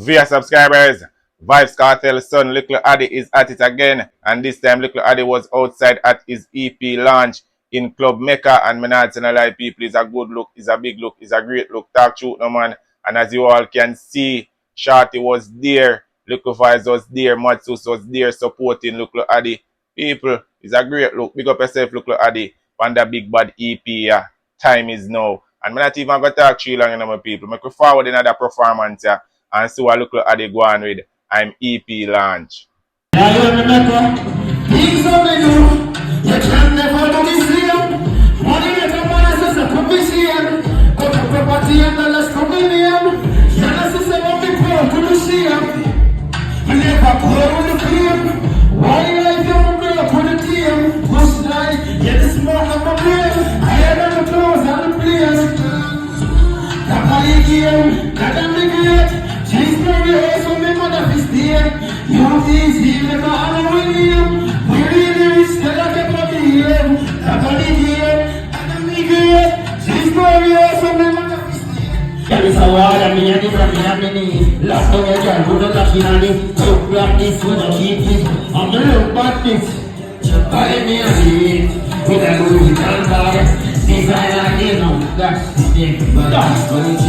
Via subscribers, Vybz Kartel's son Little Addi is at it again, and this time Little Addi was outside at his EP launch in Club Meca, and me not telling a lie, people, it's a good look, it's a big look, it's a great look, talk truth no man, and as you all can see, Shorty was there, Little Vybz was there, Matsus was there supporting Little Addi. People, it's a great look, big up yourself Little Addi, on the big bad EP, yeah. Time is now, and me not even going to talk too long, you know, my people, make we forward another performance, yeah. And see what Little Addi go on with. I'm EP launch. Yeah, you hear me, Meca? Things only do. You can never do the same. Money make a man as a commission. Got a property and dollars coming in. You know, sister, what we call to the shame. I never call with the claim. Why I don't go to the team? Push night, get the smoke of my brain. I had on the clothes and the place. That's how you game. That's how you get. She's very awesome, my mother is there. You easy, never on you. We really rich, tell her get up here. That's all the game, and the great. She's very awesome, my mother is there. That is how I am, me and the family. Last time I got good luck in it. So practice with a keep it. I'm the little practice. I me a it. With a Louis Vuitton bag. Designer, you know, that's the thing. But that's what it is.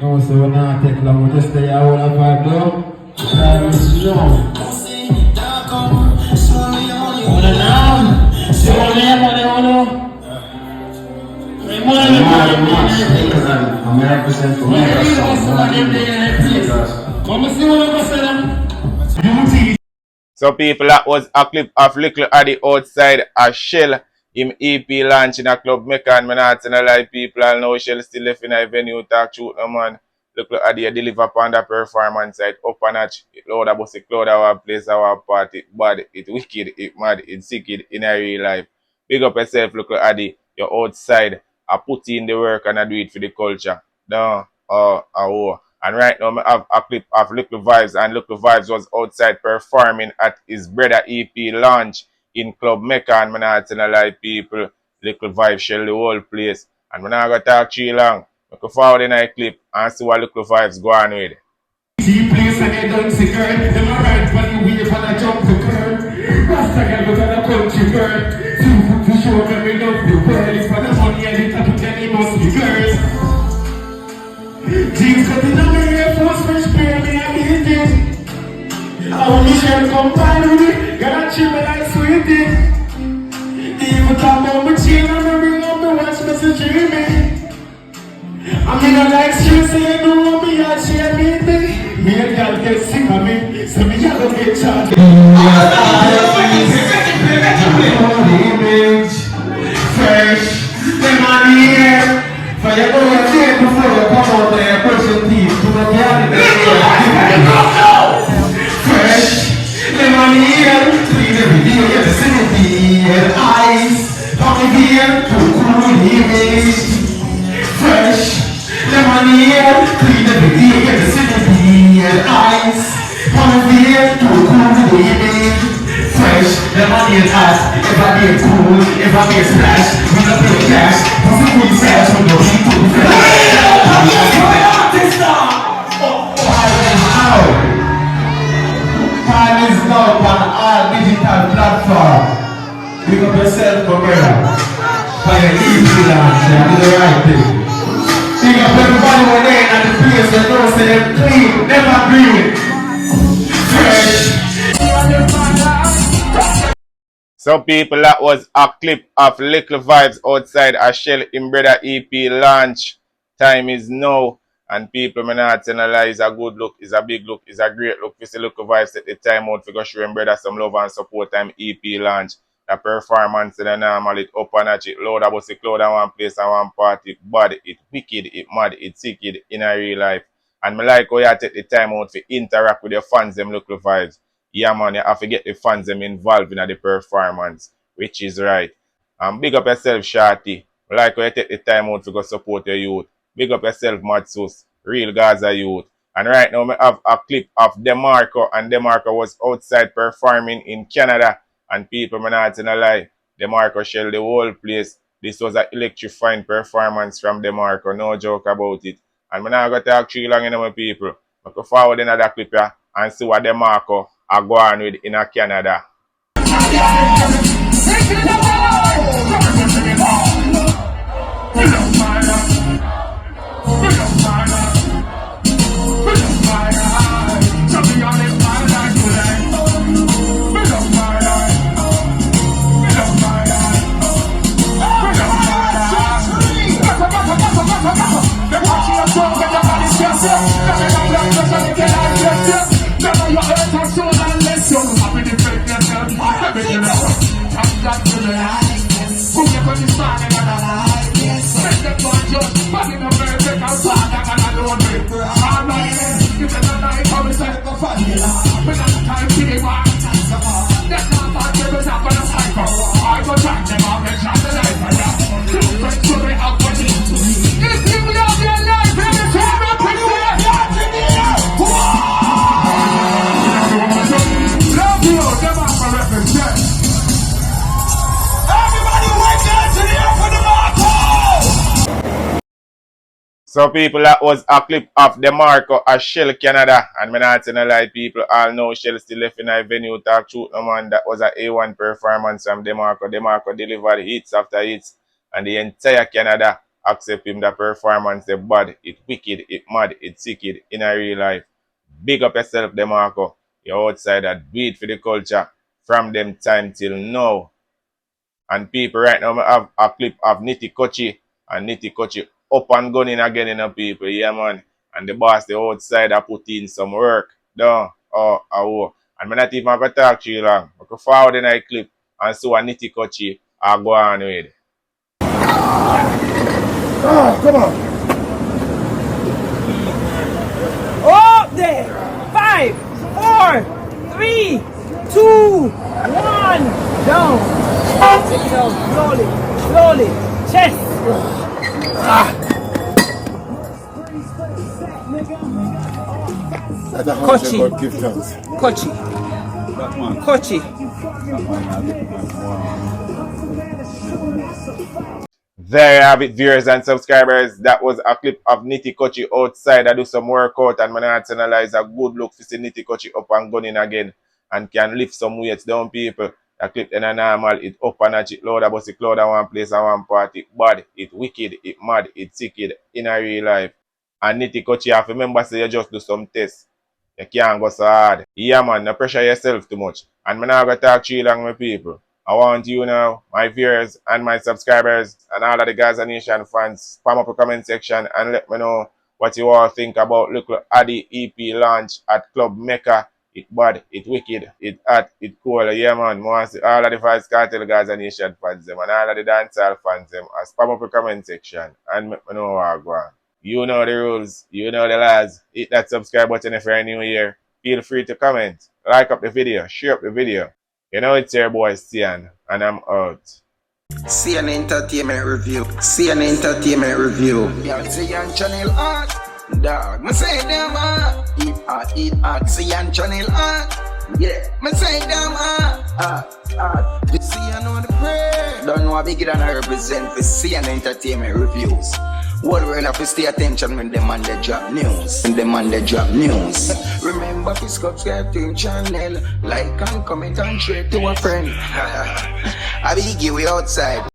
No, so we're not taking long, we'll just stay out of our door. Time is long. Hold on now. So on there, I'm representing for me. So people, that was a clip of Little Addi outside a Shell. Him EP launch in a Club Meca, and me not telling a lie, people all know Shell still left in a venue, talk truth no man. Little Addi deliver upon the performance side, up a notch. It loud about the cloud our place, our party, bad, it wicked, it mad, it sick in a real life. Big up yourself, Little Addi, you're outside, I put in the work and I do it for the culture. No, and right now I have a clip of Little Vybz, and Little Vybz was outside performing at his brother EP launch in Club Meca, and I'm not telling a lie, people. Little Vybz shell the whole place. And I'm not going to talk too long. We can forward in a clip and see what Little Vybz go on with. See place and they don't see girl. Them a ride when you wave and I jump the curb. Rasta girl look at a country girl. Two foot to show me we love the world. If I the money and the top of ten, it must be girls. Jeans cut in my Air Force, fresh pair, me I hate it. I want me share combine with it. Gotta chill me like sweetie. Even talk about my chill and me bring up my watch message me. I mean I like she say you know me and she need me. Me and girl get sick of me, so me a go get charged. Image, fresh, them on the air. For you go and take before you come out there, brush your teeth. Do not get out of there. Fresh, them on the air. Clean every day, you have vicinity and eyes. Come here to cool image. Fresh, them on the air. Clean every day, you have vicinity and eyes. Come here to cool image. Fresh, them on the ass. If I be cool, if I be a splash, we don't pay cash. Pussy queen sash with no heat to the flash. Time is now on all digital platform. Pick up yourself, my brother. For your EP launch, you do the right thing. Pick up everybody when they at the place, you know, say them clean, never green. Fresh. So people, that was a clip of Little Vybz outside a Shell in brother EP launch. Time is now. And people, me not telling a lie, it's a good look, it's a big look, it's a great look. You see Little Vybz at the time out for go show him brother some love and support time EP launch. The performance in the normal, it up and at it loud about the cloud and one place and one party. Bad, it wicked, it mad, it sick in a real life. And me like how you take the time out to interact with your fans, them Little Vybz. Yeah man, you have to get the fans them involved in the performance, which is right. And big up yourself, Shorty. Me like how you take the time out to go support your youth. Big up yourself, Matsus, real Gaza youth. And right now, I have a clip of Demarco, and Demarco was outside performing in Canada. And people, me not in a lie, Demarco shell the whole place. This was an electrifying performance from Demarco, no joke about it. And I'm not going to talk too long, my people. I go forward in that clip here and see what Demarco are going with in Canada. So people, that was a clip of Demarco at Shell Canada. And me not telling a lie, people all know Shell still left in a venue talk truth, no man. That was a A1 performance from Demarco. Demarco delivered hits after hits. And the entire Canada accept him the performance. The bad, it wicked, it mad, it sicked in a real life. Big up yourself, Demarco. You're outside that do it for the culture from them time till now. And people, right now, I have a clip of Nitty Kutchie. And Nitty Kutchie up and gunning again in the people, yeah man. And the boss, the outside, I put in some work. Down. Oh. And I'm not even going to talk to you long. I go forward in a clip and see what Nitty Kutchie are going with. Come on. Up there. 5, 4, 3, 2, 1. Down. Take it down. Slowly. Chest. Kutchie. There you have it, viewers and subscribers. That was a clip of Nitty Kutchie outside. I do some workout and man analyze a good look to see Nitty Kutchie up and gunning again and can lift some weights down, people. A clip in a normal, it up and at it loud about the cloud at one place and one party. Bad, it wicked, it mad, it sicked in a real life. And Nitty Kutchie, you have to remember, say you just do some tests. You can't go so hard. Yeah man, no pressure yourself too much. And I'm not going to talk to you long with people. I want you now, my viewers and my subscribers and all of the Gaza Nation fans, spam up a comment section and let me know what you all think about little Addi EP launch at Club Meca. It bad, it wicked, it hot, it cool. Yeah man, all of the Vybz Kartel Gaza Nation fans them and all of the dancehall fans them. I spam up a comment section and let me know what I go on. You know the rules, you know the laws. Hit that subscribe button if you're new here. Feel free to comment, like up the video, share up the video. You know it's your boy Cian, and I'm out. Cian Entertainment Review. Cian Entertainment Review. Yeah, Cian Channel Art. Dog, me say them eat art. Cian Channel Art. Yeah, me say them art. Cian on the prayer. Don't know how big than I represent for Cian Entertainment Reviews. What world have to stay attention when them and they drop news. Remember to subscribe to him channel, like and comment and share to a friend. I be give you outside.